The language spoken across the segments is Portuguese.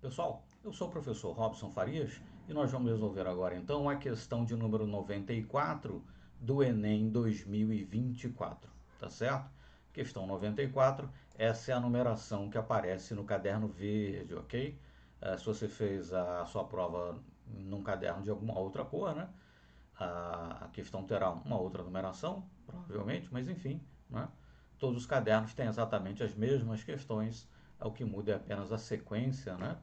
Pessoal, eu sou o professor Robson Farias e nós vamos resolver agora então a questão de número 94 do Enem 2024, tá certo? Questão 94, essa é a numeração que aparece no caderno verde, ok? Se você fez a sua prova num caderno de alguma outra cor, né? A questão terá uma outra numeração, provavelmente, mas enfim, né? Todos os cadernos têm exatamente as mesmas questões, o que muda é apenas a sequência, né?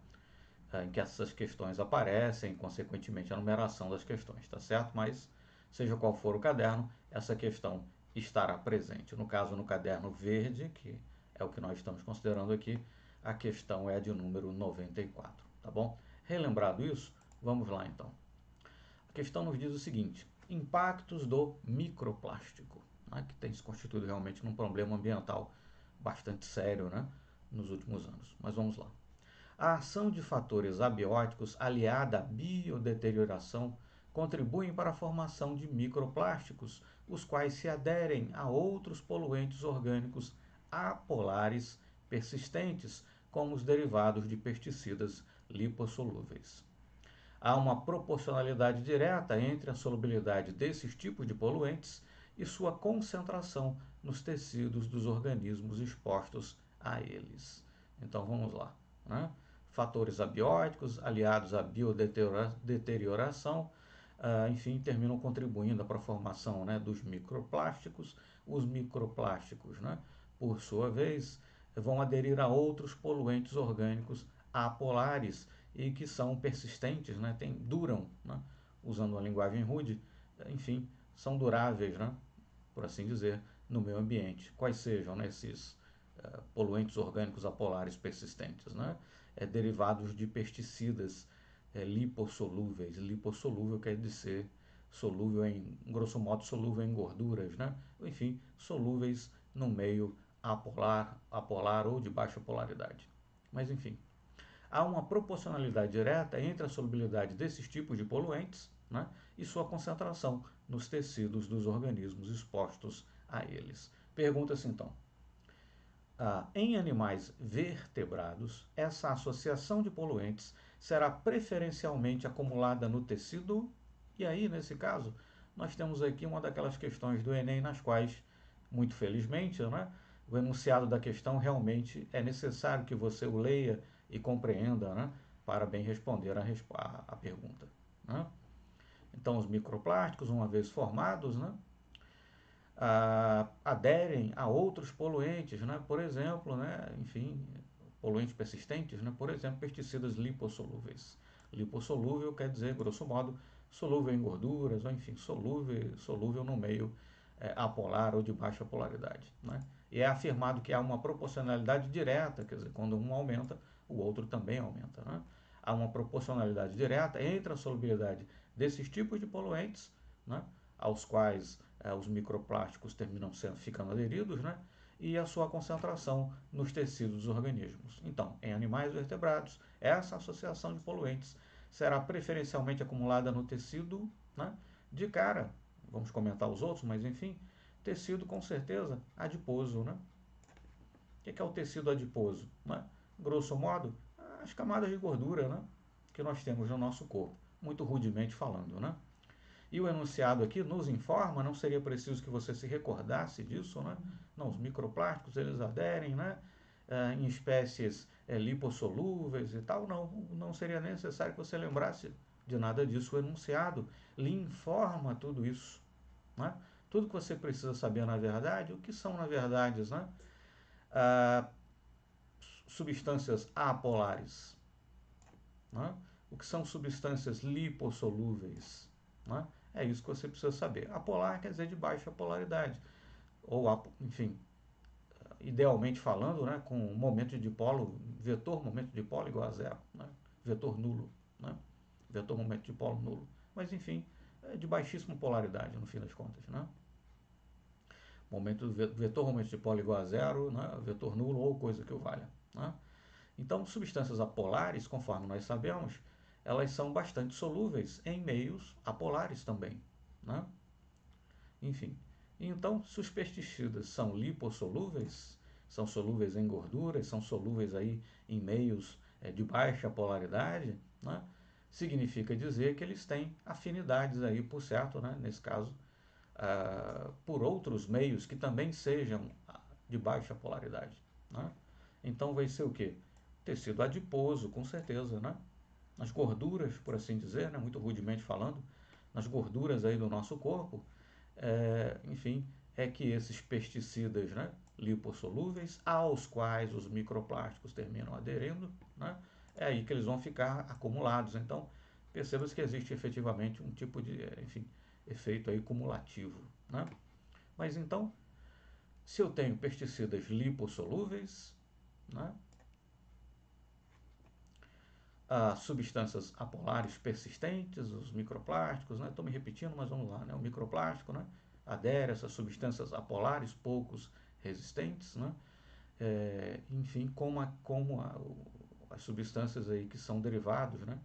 Em que essas questões aparecem, consequentemente a numeração das questões, tá certo? Mas, seja qual for o caderno, essa questão estará presente. No caso, no caderno verde, que é o que nós estamos considerando aqui, a questão é de número 94, tá bom? Relembrado isso, vamos lá então. A questão nos diz o seguinte: impactos do microplástico, né, que tem se constituído realmente num problema ambiental bastante sério, né, nos últimos anos. Mas vamos lá. A ação de fatores abióticos aliada à biodeterioração contribuem para a formação de microplásticos, os quais se aderem a outros poluentes orgânicos apolares persistentes, como os derivados de pesticidas lipossolúveis. Há uma proporcionalidade direta entre a solubilidade desses tipos de poluentes e sua concentração nos tecidos dos organismos expostos a eles. Então vamos lá. Né? Fatores abióticos aliados à biodeterioração, enfim, terminam contribuindo para a formação, né, dos microplásticos. Os microplásticos, né, por sua vez, vão aderir a outros poluentes orgânicos apolares e que são persistentes, né, duram, né, usando uma linguagem rude, enfim, são duráveis, né, por assim dizer, no meio ambiente. Quais sejam, né, esses poluentes orgânicos apolares persistentes, né? Derivados de pesticidas lipossolúveis. Lipossolúvel quer dizer solúvel em, grosso modo, solúvel em gorduras, né? Enfim, solúveis no meio apolar ou de baixa polaridade. Mas enfim, há uma proporcionalidade direta entre a solubilidade desses tipos de poluentes, né, e sua concentração nos tecidos dos organismos expostos a eles. Pergunta-se então: em animais vertebrados, essa associação de poluentes será preferencialmente acumulada no tecido? E aí, nesse caso, nós temos aqui uma daquelas questões do Enem nas quais, muito felizmente, né, o enunciado da questão realmente é necessário que você o leia e compreenda, né, para bem responder a pergunta. Né? Então, os microplásticos, uma vez formados, né, aderem a outros poluentes, né? Por exemplo, né? Enfim, poluentes persistentes, né? Por exemplo, pesticidas lipossolúveis. Lipossolúvel quer dizer, grosso modo, solúvel em gorduras, ou enfim, solúvel no meio apolar ou de baixa polaridade. Né? E é afirmado que há uma proporcionalidade direta, quer dizer, quando um aumenta, o outro também aumenta. Né? Há uma proporcionalidade direta entre a solubilidade desses tipos de poluentes, né, aos quais os microplásticos terminam ficando aderidos, né, e a sua concentração nos tecidos dos organismos. Então, em animais vertebrados, essa associação de poluentes será preferencialmente acumulada no tecido, né, de cara. Vamos comentar os outros, mas enfim, tecido com certeza adiposo. Né? O que é o tecido adiposo? Né? Grosso modo, as camadas de gordura, né, que nós temos no nosso corpo, muito rudemente falando. Né? E o enunciado aqui nos informa, não seria preciso que você se recordasse disso, né? Não, os microplásticos eles aderem, né, em espécies lipossolúveis e tal, não seria necessário que você lembrasse de nada disso. O enunciado lhe informa tudo isso, né? Tudo que você precisa saber na verdade, o que são na verdade, né? Ah, substâncias apolares, né? O que são substâncias lipossolúveis? Né? É isso que você precisa saber. Apolar quer dizer de baixa polaridade, ou enfim, idealmente falando, né, com momento de dipolo, vetor momento de dipolo igual a zero, né? Vetor nulo, né? Vetor momento de dipolo nulo. Mas enfim, é de baixíssima polaridade no fim das contas. Né? Vetor momento de dipolo igual a zero, né? Vetor nulo ou coisa que o valha. Né? Então, substâncias apolares, conforme nós sabemos, elas são bastante solúveis em meios apolares também. Né? Enfim, então, se os pesticidas são lipossolúveis, são solúveis em gorduras, são solúveis aí em meios de baixa polaridade, né, significa dizer que eles têm afinidades aí, por certo, né, nesse caso, por outros meios que também sejam de baixa polaridade, né? Então vai ser o quê? Tecido adiposo, com certeza, né? Nas gorduras, por assim dizer, né, muito rudemente falando, nas gorduras aí do nosso corpo, enfim, é que esses pesticidas, né, lipossolúveis, aos quais os microplásticos terminam aderindo, né, é aí que eles vão ficar acumulados. Então, perceba-se que existe efetivamente um tipo de, enfim, efeito aí cumulativo, né? Mas então, se eu tenho pesticidas lipossolúveis, né, substâncias apolares persistentes, os microplásticos, né? Estou me repetindo, mas vamos lá, né? O microplástico, né, adere a essas substâncias apolares poucos resistentes, né? Enfim, as substâncias aí que são derivados, né,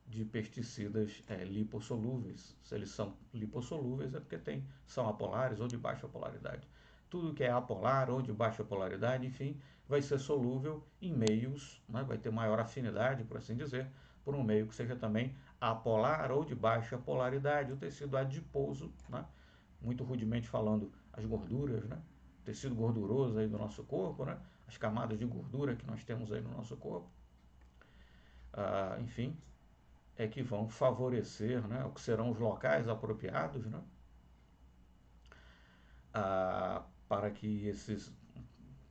de pesticidas lipossolúveis. Se eles são lipossolúveis é porque são apolares ou de baixa polaridade. Tudo que é apolar ou de baixa polaridade, enfim, vai ser solúvel em meios, né, vai ter maior afinidade, por assim dizer, por um meio que seja também apolar ou de baixa polaridade. O tecido adiposo, né, muito rudemente falando, as gorduras, né, tecido gorduroso aí do nosso corpo, né, as camadas de gordura que nós temos aí no nosso corpo, enfim, é que vão favorecer, né, o que serão os locais apropriados, né, para que esses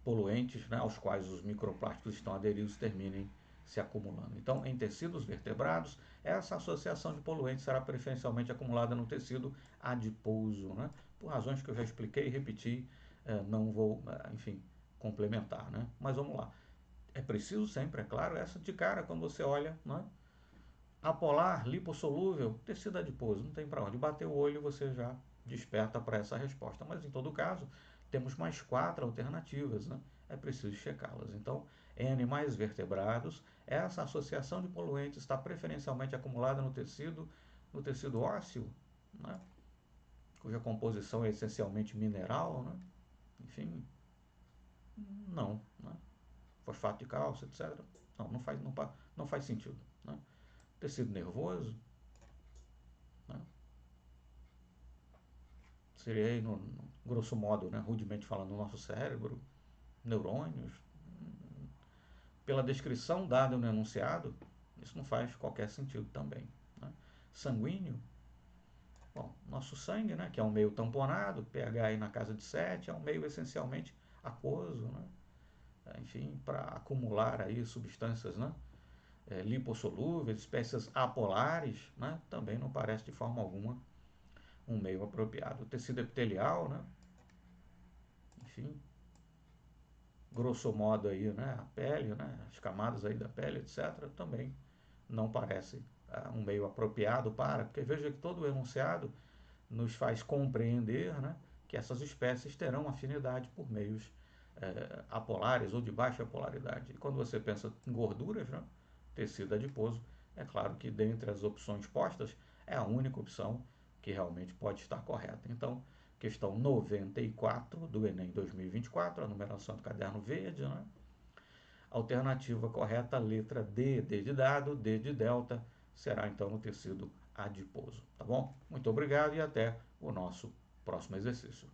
poluentes, né, aos quais os microplásticos estão aderidos, terminem se acumulando. Então, em tecidos vertebrados, essa associação de poluentes será preferencialmente acumulada no tecido adiposo, né, por razões que eu já expliquei e repeti, não vou, enfim, complementar, né? Mas vamos lá. É preciso sempre, é claro, essa de cara quando você olha, né, apolar, lipossolúvel, tecido adiposo, não tem para onde. Bater o olho você já desperta para essa resposta. Mas em todo caso, temos mais 4 alternativas, né? É preciso checá-las. Então, em animais vertebrados, essa associação de poluentes está preferencialmente acumulada no tecido ósseo, né, cuja composição é essencialmente mineral, né? Enfim, não, né? Fosfato de cálcio, etc. Não faz sentido, né? Tecido nervoso, né, seria aí, grosso modo, né, rudemente falando, no nosso cérebro, neurônios. Pela descrição dada no enunciado, isso não faz qualquer sentido também, né? Sanguíneo, bom, nosso sangue, né, que é um meio tamponado, pH aí na casa de 7, é um meio essencialmente aquoso, né? Enfim, para acumular aí substâncias, né, lipossolúveis, espécies apolares, né, também não parece de forma alguma um meio apropriado. O tecido epitelial, né, enfim, grosso modo aí, né, a pele, né, as camadas aí da pele, etc., também não parece um meio apropriado porque veja que todo o enunciado nos faz compreender, né, que essas espécies terão afinidade por meios apolares ou de baixa polaridade. E quando você pensa em gorduras, né, tecido adiposo, é claro que dentre as opções postas é a única opção que realmente pode estar correta. Então, questão 94 do Enem 2024, a numeração do caderno verde, né? Alternativa correta, letra D, D de dado, D de delta, será então no tecido adiposo, tá bom? Muito obrigado e até o nosso próximo exercício.